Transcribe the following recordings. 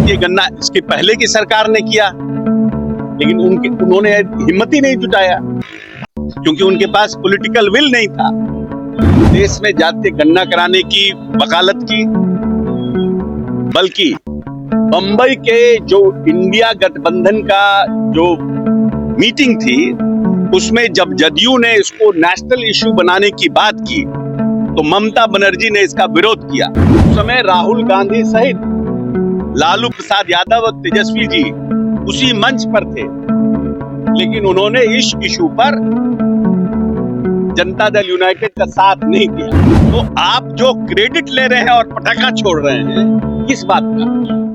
ये गन्ना इसके पहले की सरकार ने किया, लेकिन उन्होंने हिम्मत ही नहीं जुटाया, क्योंकि उनके पास पॉलिटिकल विल नहीं था देश में जाते गन्ना कराने की वकालत की। बल्कि बंबई के जो इंडिया गठबंधन का जो मीटिंग थी, उसमें जब जदयू ने इसको नेशनल इश्यू बनाने की बात की तो ममता बनर्जी ने इसका विरोध किया। उस समय राहुल गांधी सहित लालू प्रसाद यादव और तेजस्वी जी उसी मंच पर थे, लेकिन उन्होंने इस इशू पर जनता दल यूनाइटेड का साथ नहीं दिया। तो आप जो क्रेडिट ले रहे हैं और पटाखा छोड़ रहे हैं, किस बात का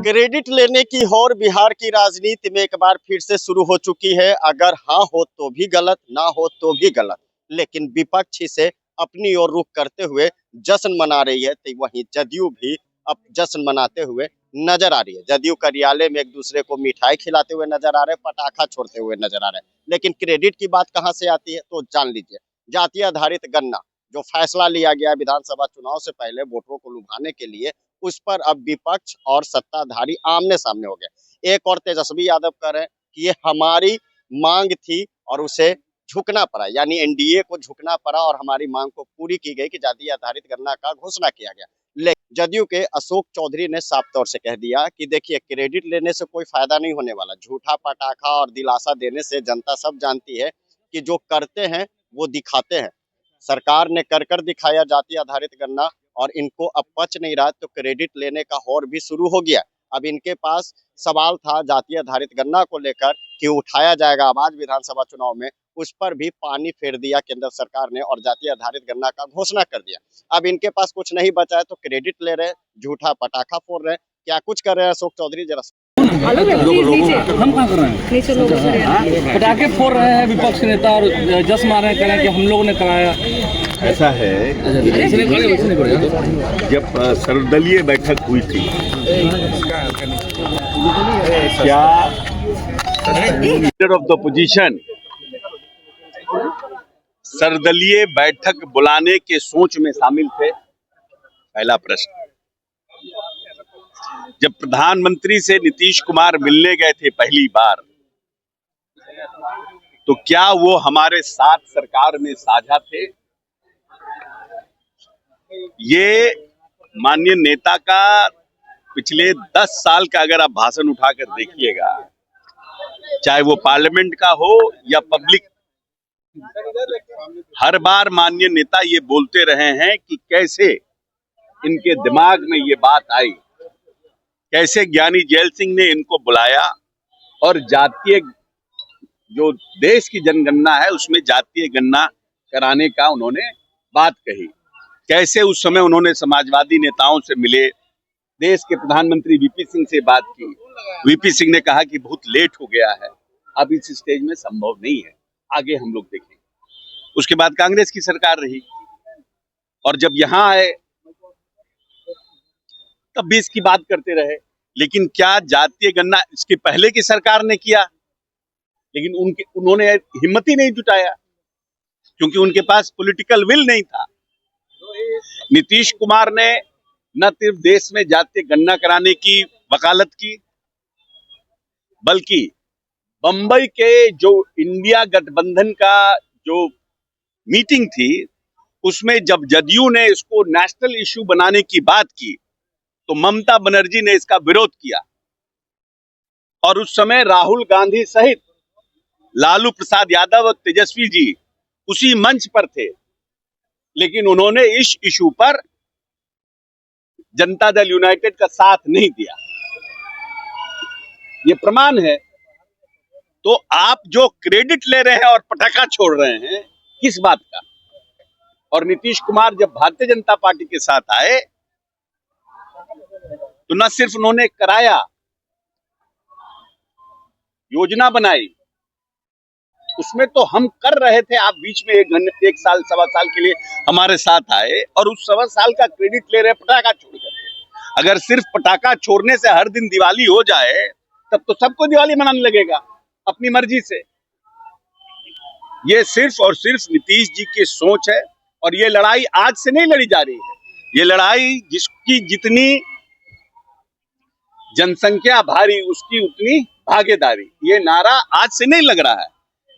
क्रेडिट लेने की होड़ बिहार की राजनीति में एक बार फिर से शुरू हो चुकी है। अगर हाँ हो तो भी गलत, ना हो तो भी गलत, लेकिन विपक्ष इसे अपनी ओर रुख करते हुए जश्न मना रही है। तो वहीं जदयू भी अब जश्न मनाते हुए नजर आ रही है। जदयू कार्यालय में एक दूसरे को मिठाई खिलाते हुए नजर आ रहे हैं, पटाखा छोड़ते हुए नजर आ रहे हैं। लेकिन क्रेडिट की बात कहाँ से आती है तो जान लीजिए। जाति आधारित गन्ना जो फैसला लिया गया विधानसभा चुनाव से पहले वोटरों को लुभाने के लिए, उस पर अब विपक्ष और सत्ताधारी आमने सामने हो गए। एक और तेजस्वी यादव कह रहे हैं कि ये हमारी मांग थी और उसे झुकना पड़ा, यानी एनडीए को झुकना पड़ा और हमारी मांग को पूरी की गई कि जाति आधारित गन्ना का घोषणा किया गया। लेकिन जदयू के अशोक चौधरी ने साफ तौर से कह दिया कि देखिए, क्रेडिट लेने से कोई फायदा नहीं होने वाला। झूठा पटाखा और दिलासा देने से जनता सब जानती है कि जो करते हैं वो दिखाते हैं। सरकार ने कर दिखाया जाति आधारित गन्ना, और इनको अब पच नहीं रहा तो क्रेडिट लेने का होड़ भी शुरू हो गया। अब इनके पास सवाल था जाति आधारित गन्ना को लेकर कि उठाया जाएगा आवाज विधानसभा चुनाव में, उस पर भी पानी फेर दिया केंद्र सरकार ने और जाति आधारित गन्ना का घोषणा कर दिया। अब इनके पास कुछ नहीं बचा है तो क्रेडिट ले रहे हैं, झूठा पटाखा फोड़ रहे हैं। क्या कुछ कर रहे हैं अशोक चौधरी, जरा हम कहाँ कर रहे हैं? नीचे लोग पटाखे फोड़ रहे हैं विपक्ष नेता और जश्न मार रहे हैं, कह रहे हैं कि हम लोगों ने कराया। ऐसा है, जब सर्वदलीय बैठक हुई थी, क्या लीडर ऑफ द अपोजिशन सर्वदलीय बैठक बुलाने के सोच में शामिल थे? पहला प्रश्न। जब प्रधानमंत्री से नीतीश कुमार मिलने गए थे पहली बार, तो क्या वो हमारे साथ सरकार में साझा थे? ये माननीय नेता का पिछले 10 साल का अगर आप भाषण उठाकर देखिएगा, चाहे वो पार्लियामेंट का हो या पब्लिक, हर बार माननीय नेता ये बोलते रहे हैं कि कैसे इनके दिमाग में ये बात आई, कैसे ज्ञानी जेल सिंह ने इनको बुलाया और जातीय जो देश की जनगणना है उसमें जातीय गणना कराने का उन्होंने बात कही। कैसे उस समय उन्होंने समाजवादी नेताओं से मिले, देश के प्रधानमंत्री वीपी सिंह से बात की। वीपी सिंह ने कहा कि बहुत लेट हो गया है, अब इस स्टेज में संभव नहीं है, आगे हम लोग देखेंगे। उसके बाद कांग्रेस की सरकार रही और जब यहां आए तब भी इसकी बात करते रहे। लेकिन क्या जातीय गन्ना इसके पहले की सरकार ने किया, लेकिन उन्होंने हिम्मत ही नहीं जुटाया, क्योंकि उनके पास पॉलिटिकल विल नहीं था। नीतीश कुमार ने न सिर्फ देश में जातीय गन्ना कराने की वकालत की, बल्कि बंबई के जो इंडिया गठबंधन का जो मीटिंग थी, उसमें जब जदयू ने इसको नेशनल इश्यू बनाने की बात की तो ममता बनर्जी ने इसका विरोध किया। और उस समय राहुल गांधी सहित लालू प्रसाद यादव और तेजस्वी जी उसी मंच पर थे, लेकिन उन्होंने इस इशू पर जनता दल यूनाइटेड का साथ नहीं दिया। ये प्रमाण है। तो आप जो क्रेडिट ले रहे हैं और पटाखा छोड़ रहे हैं, किस बात का? और नीतीश कुमार जब भारतीय जनता पार्टी के साथ आए तो न सिर्फ उन्होंने कराया, योजना बनाई, उसमें तो हम कर रहे थे। आप बीच में एक साल सवा साल के लिए हमारे साथ आए और उस सवा साल का क्रेडिट ले रहे पटाखा छोड़कर। अगर सिर्फ पटाखा छोड़ने से हर दिन दिवाली हो जाए तब तो सबको दिवाली मनाने लगेगा अपनी मर्जी से। ये सिर्फ और सिर्फ नीतीश जी की सोच है और ये लड़ाई आज से नहीं लड़ी जा रही है। ये लड़ाई जिसकी जितनी जनसंख्या भारी उसकी उतनी भागीदारी, ये नारा आज से नहीं लग रहा है,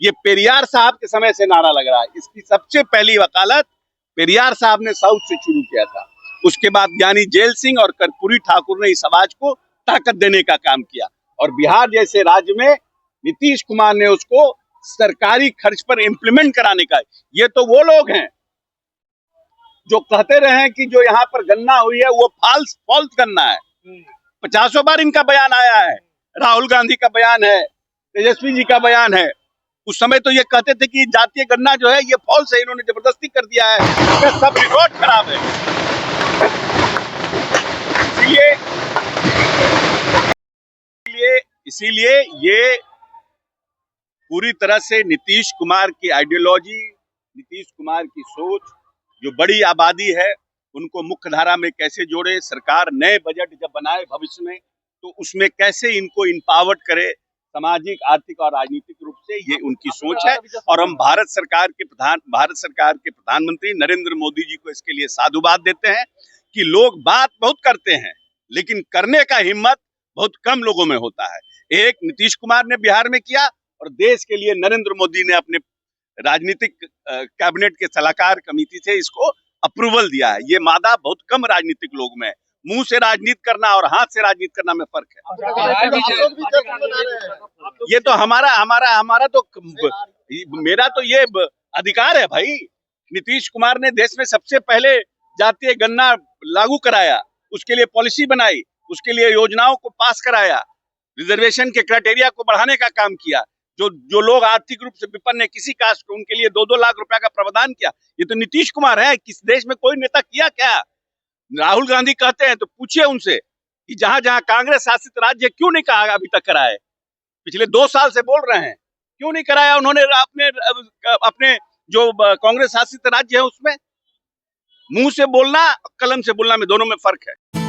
ये पेरियार साहब के समय से नारा लग रहा है। इसकी सबसे पहली वकालत पेरियार साहब ने साउथ से शुरू किया था। उसके बाद ज्ञानी जेल सिंह और कर्पूरी ठाकुर ने इस आवाज को ताकत देने का काम किया, और बिहार जैसे राज्य में नीतीश कुमार ने उसको सरकारी खर्च पर इंप्लीमेंट कराने का। ये तो वो लोग हैं जो कहते रहे कि जो यहाँ पर गन्ना हुई है वो फॉल्स गन्ना है। 50 बार इनका बयान आया है, राहुल गांधी का बयान है, तेजस्वी जी का बयान है। उस समय तो ये कहते थे कि जातीय गन्ना जो है ये फॉल्स है, इन्होंने जबरदस्ती कर दिया है, इसका सब रिकॉर्ड खराब है। इसीलिए ये पूरी तरह से नीतीश कुमार की आइडियोलॉजी, नीतीश कुमार की सोच, जो बड़ी आबादी है उनको मुख्य धारा में कैसे जोड़े, सरकार नए बजट जब बनाए भविष्य में तो उसमें कैसे इनको इम्पावर्ड करे सामाजिक, आर्थिक और राजनीतिक रूप से, ये उनकी सोच है। और हम भारत सरकार के प्रधानमंत्री नरेंद्र मोदी जी को इसके लिए साधुवाद देते हैं कि लोग बात बहुत करते हैं लेकिन करने का हिम्मत बहुत कम लोगों में होता है। एक नीतीश कुमार ने बिहार में किया और देश के लिए नरेंद्र मोदी ने अपने राजनीतिक कैबिनेट के सलाहकार कमेटी से इसको अप्रूवल दिया है। ये मादा बहुत कम राजनीतिक लोग में है। मुंह से राजनीति करना और हाथ से राजनीति करना में फर्क है। ये तो हमारा तो मेरा तो ये अधिकार है भाई। नीतीश कुमार ने देश में सबसे पहले जातीय गन्ना लागू कराया, उसके लिए पॉलिसी बनाई, उसके लिए योजनाओं को पास कराया, रिजर्वेशन के क्राइटेरिया को बढ़ाने का काम किया। जो लोग आर्थिक रूप से विपन्न है किसी कास्ट को, उनके लिए 2-2 लाख रुपया का प्रावधान किया। ये तो नीतीश कुमार है। किस देश में कोई नेता किया क्या? राहुल गांधी कहते हैं तो पूछिए उनसे कि जहां जहां कांग्रेस शासित राज्य क्यों नहीं कहा अभी तक कराए। पिछले 2 साल से बोल रहे हैं, क्यों नहीं कराया उन्होंने अपने जो कांग्रेस शासित राज्य है उसमें। मुंह से बोलना, कलम से बोलना में दोनों में फर्क है।